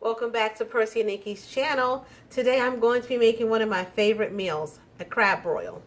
Welcome back to Percy Nikki's channel. Today I'm going to be making one of my favorite meals, a crab broil.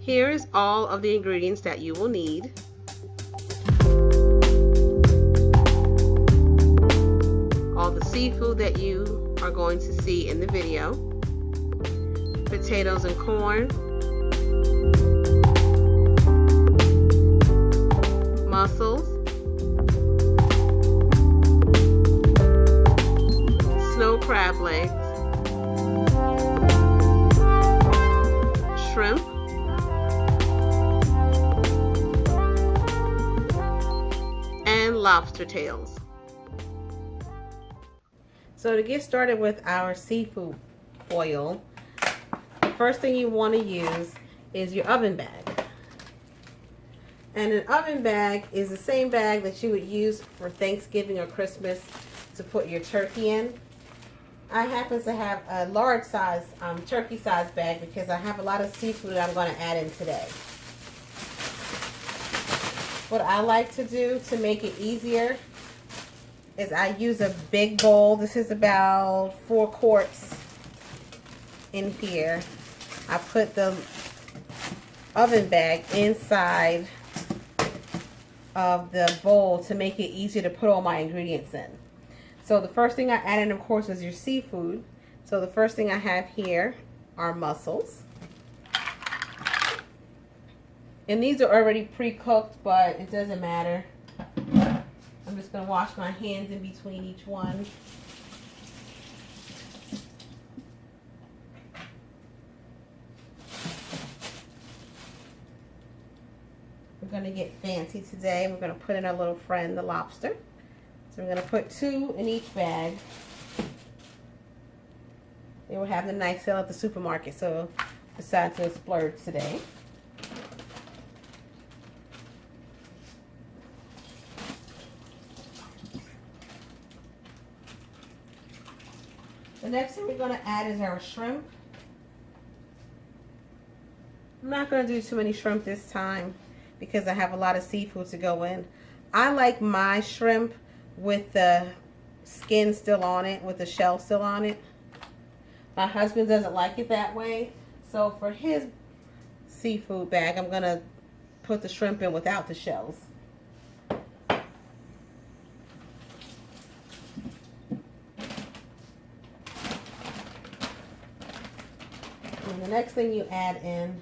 Here is all of the ingredients that you will need. All the seafood that you are going to see in the video. Potatoes and corn. Mussels. Snow crab legs. Shrimp. And lobster tails. So to get started with our seafood boil, the first thing you want to use is your oven bag. And an oven bag is the same bag that you would use for Thanksgiving or Christmas to put your turkey in. I happen to have a large size turkey size bag because I have a lot of seafood that I'm going to add in today. What I like to do to make it easier is I use a big bowl. This is about 4 quarts in here. I put the oven bag inside of the bowl to make it easier to put all my ingredients in. So the first thing I add in, of course, is your seafood. So the first thing I have here are mussels. And these are already pre-cooked, but it doesn't matter. I'm just going to wash my hands in between each one. We're going to get fancy today. We're going to put in our little friend, the lobster. So we're going to put 2 in each bag. They will have the nice sale at the supermarket, so decided to splurge today. The next thing we're going to add is our shrimp. I'm not going to do too many shrimp this time because I have a lot of seafood to go in. I like my shrimp with the skin still on it, with the shell still on it. My husband doesn't like it that way, so for his seafood bag, I'm going to put the shrimp in without the shells. And the next thing you add in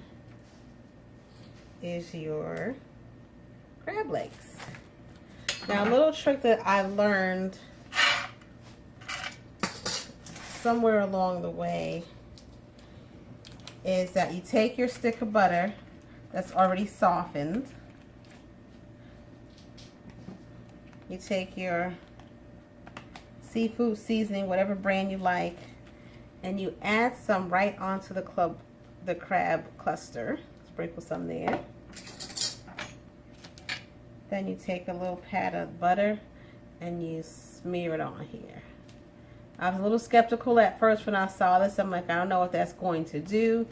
is your crab legs. Now, a little trick that I learned somewhere along the way is that you take your stick of butter that's already softened. You take your seafood seasoning, whatever brand you like, and you add some right onto the crab cluster. Sprinkle some there. Then you take a little pat of butter and you smear it on here. I was a little skeptical at first when I saw this. I'm like, I don't know what that's going to do.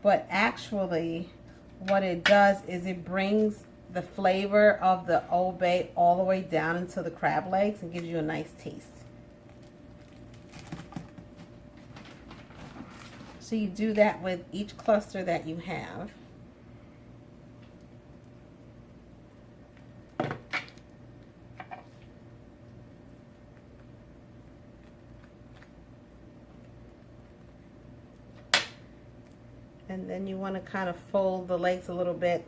But actually, what it does is it brings the flavor of the Old Bay all the way down into the crab legs and gives you a nice taste. So you do that with each cluster that you have. And then you want to kind of fold the legs a little bit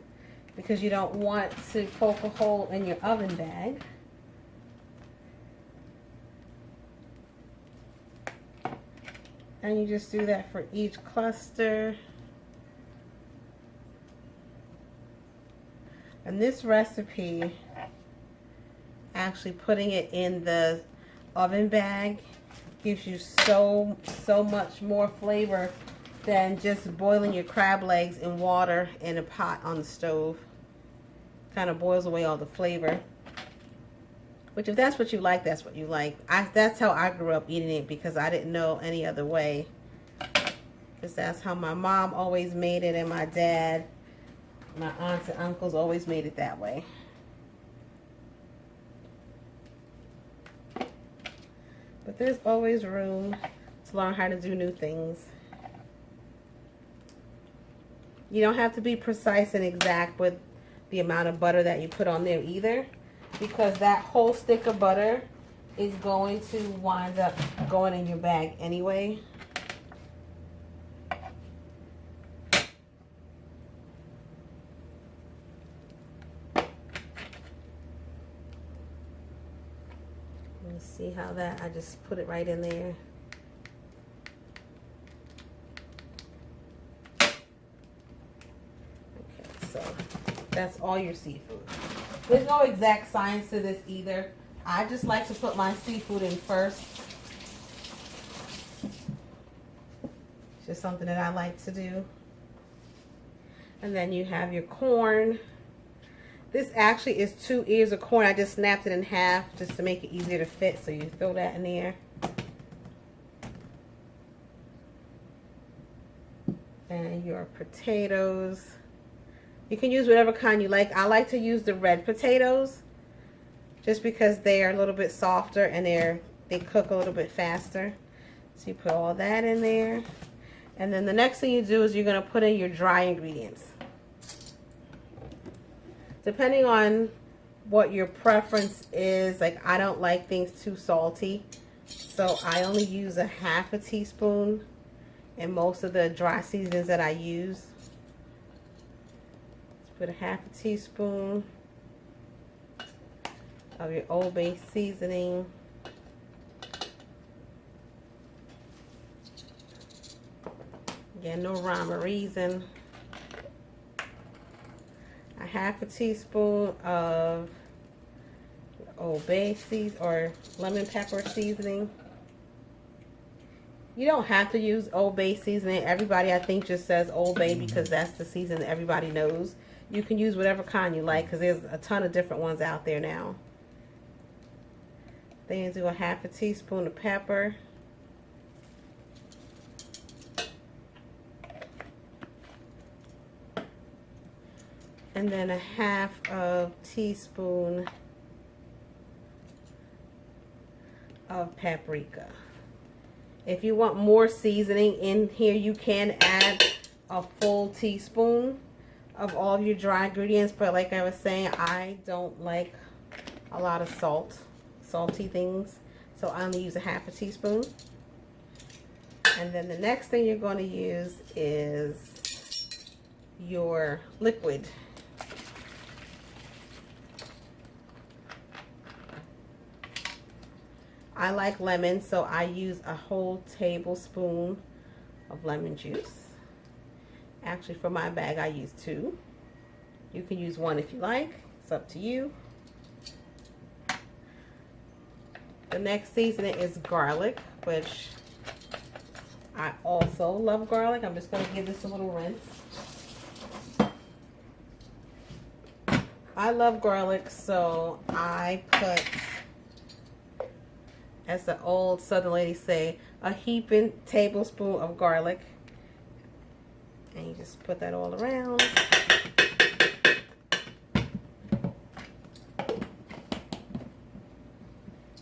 because you don't want to poke a hole in your oven bag. And you just do that for each cluster. And this recipe, actually putting it in the oven bag, gives you so much more flavor than just boiling your crab legs in water in a pot on the stove. Kind of boils away all the flavor. Which, if that's what you like, that's what you like. That's how I grew up eating it because I didn't know any other way. Because that's how my mom always made it, and my dad, my aunts and uncles always made it that way. But there's always room to learn how to do new things. You don't have to be precise and exact with the amount of butter that you put on there either, because that whole stick of butter is going to wind up going in your bag anyway. Let me see how that, I just put it right in there. So that's all your seafood. There's no exact science to this either. I just like to put my seafood in first. It's just something that I like to do. And then you have your corn. This actually is 2 ears of corn. I just snapped it in half just to make it easier to fit. So you throw that in there. And your potatoes. You can use whatever kind you like. I like to use the red potatoes just because they are a little bit softer and they cook a little bit faster. So you put all that in there. And then the next thing you do is you're going to put in your dry ingredients. Depending on what your preference is, like I don't like things too salty. So I only use a half a teaspoon in most of the dry seasonings that I use. Put a half a teaspoon of your Old Bay seasoning. Again, no rhyme or reason. A half a teaspoon of Old Bay seasoning or lemon pepper seasoning. You don't have to use Old Bay seasoning. Everybody, I think, just says Old Bay because that's the season that everybody knows. You can use whatever kind you like because there's a ton of different ones out there now. Then you do a half a teaspoon of pepper. And then a half of teaspoon of paprika. If you want more seasoning in here, you can add a full teaspoon of all of your dry ingredients, but like I was saying, I don't like a lot of salty things, so I only use a half a teaspoon. And then the next thing you're going to use is your liquid. I like lemon, so I use a whole tablespoon of lemon juice. Actually, for my bag, I use 2. You can use 1 if you like. It's up to you. The next seasoning is garlic, which I also love garlic. I'm just going to give this a little rinse. I love garlic, so I put, as the old Southern ladies say, a heaping tablespoon of garlic. And you just put that all around.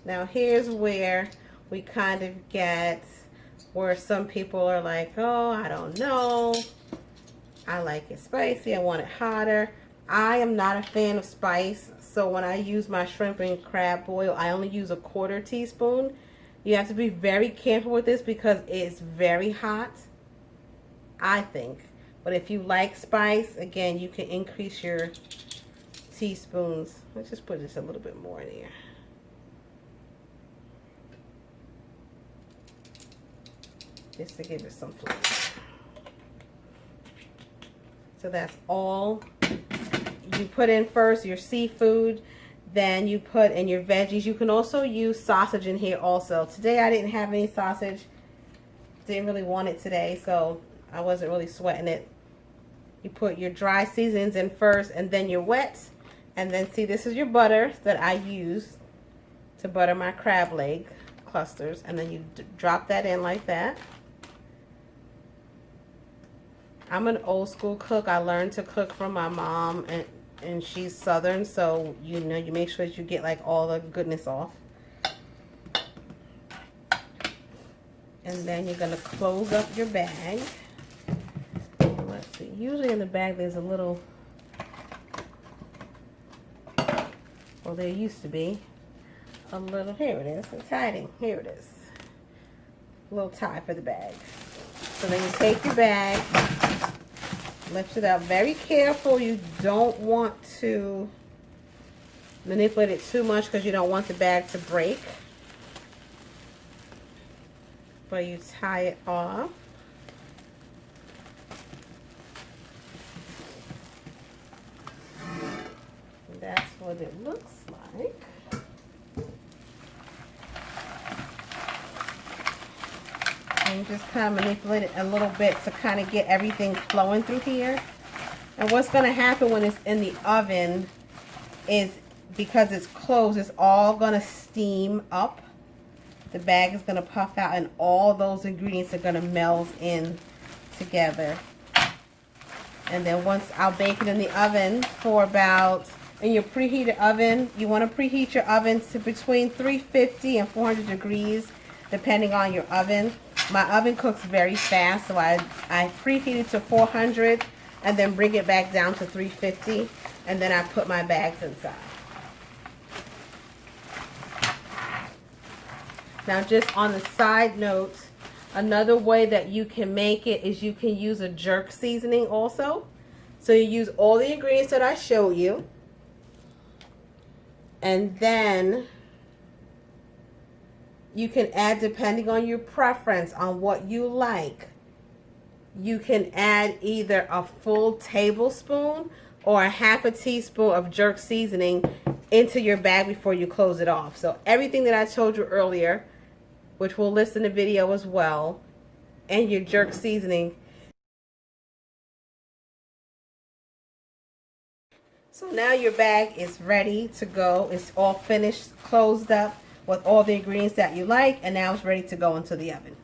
Now here's where we kind of get where some people are like, oh, I don't know. I like it spicy. I want it hotter. I am not a fan of spice. So when I use my shrimp and crab boil, I only use a 1/4 teaspoon. You have to be very careful with this because it's very hot, I think. But if you like spice, again, you can increase your teaspoons. Let's just put just a little bit more in here. Just to give it some flavor. So that's all you put in first, your seafood. Then you put in your veggies. You can also use sausage in here also. Today I didn't have any sausage. Didn't really want it today, so I wasn't really sweating it. You put your dry seasonings in first and then your wet. And then see, this is your butter that I use to butter my crab leg clusters. And then you drop that in like that. I'm an old school cook. I learned to cook from my mom, and she's Southern, so you know, you make sure that you get like all the goodness off. And then you're gonna close up your bag. Let's see, usually in the bag there's a little, well, there used to be a little, here it is, it's hiding, here it is. A little tie for the bag. So then you take your bag, lift it up, very careful, you don't want to manipulate it too much because you don't want the bag to break. But you tie it off. That's what it looks like. And you just kind of manipulate it a little bit to kind of get everything flowing through here. And what's going to happen when it's in the oven is, because it's closed, it's all going to steam up. The bag is going to puff out and all those ingredients are going to meld in together. And then once, I'll bake it in the oven for about, in your preheated oven, you want to preheat your oven to between 350 and 400 degrees, depending on your oven. My oven cooks very fast, so I preheat it to 400 and then bring it back down to 350, and then I put my bags inside. Now, just on the side note, another way that you can make it is you can use a jerk seasoning also. So you use all the ingredients that I showed you, and then you can add, depending on your preference, on what you like, you can add either a full tablespoon or a half a teaspoon of jerk seasoning into your bag before you close it off. So everything that I told you earlier, which we'll list in the video as well, and your jerk seasoning. So now your bag is ready to go. It's all finished, closed up with all the ingredients that you like, and now it's ready to go into the oven.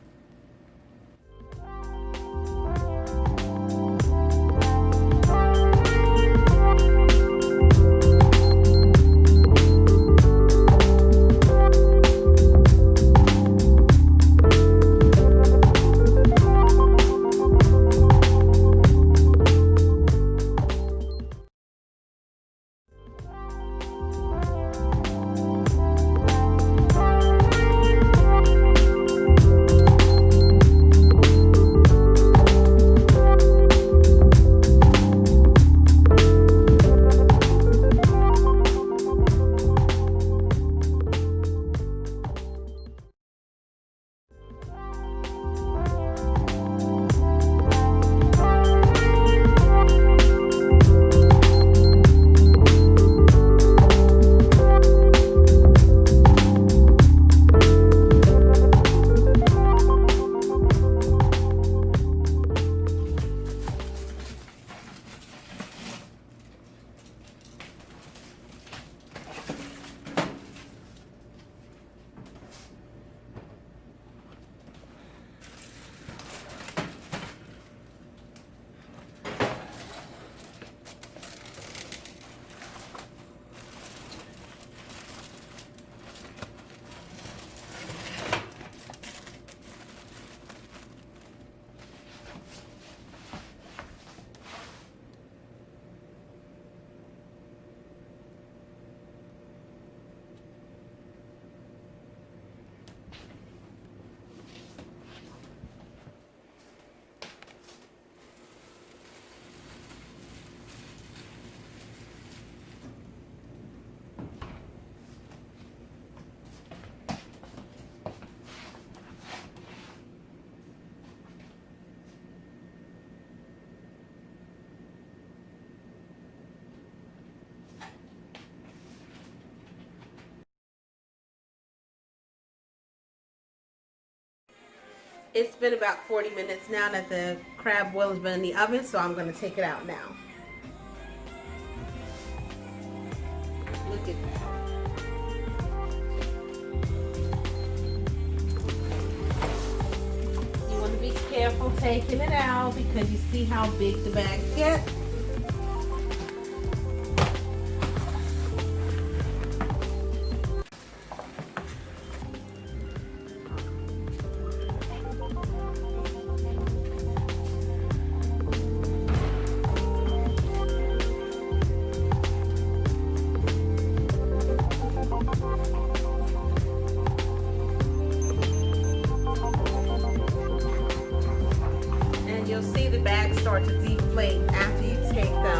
It's been about 40 minutes now that the crab boil has been in the oven, so I'm going to take it out now. Look at that. You want to be careful taking it out because you see how big the bags get. start to deflate after you take the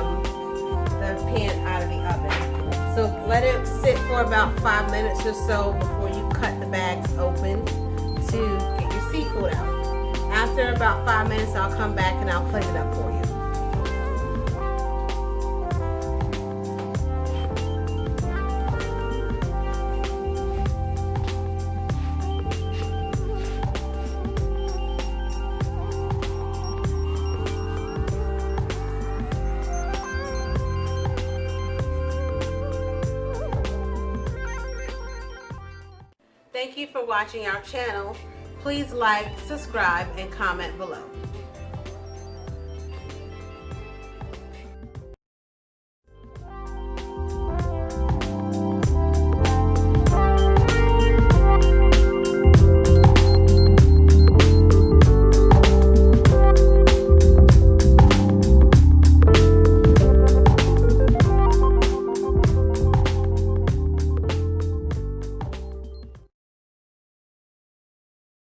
pan out of the oven. So let it sit for about 5 minutes or so before you cut the bags open to get your seafood out. After about 5 minutes, I'll come back and I'll plate it up for you. Thank you for watching our channel. Please like, subscribe, and comment below.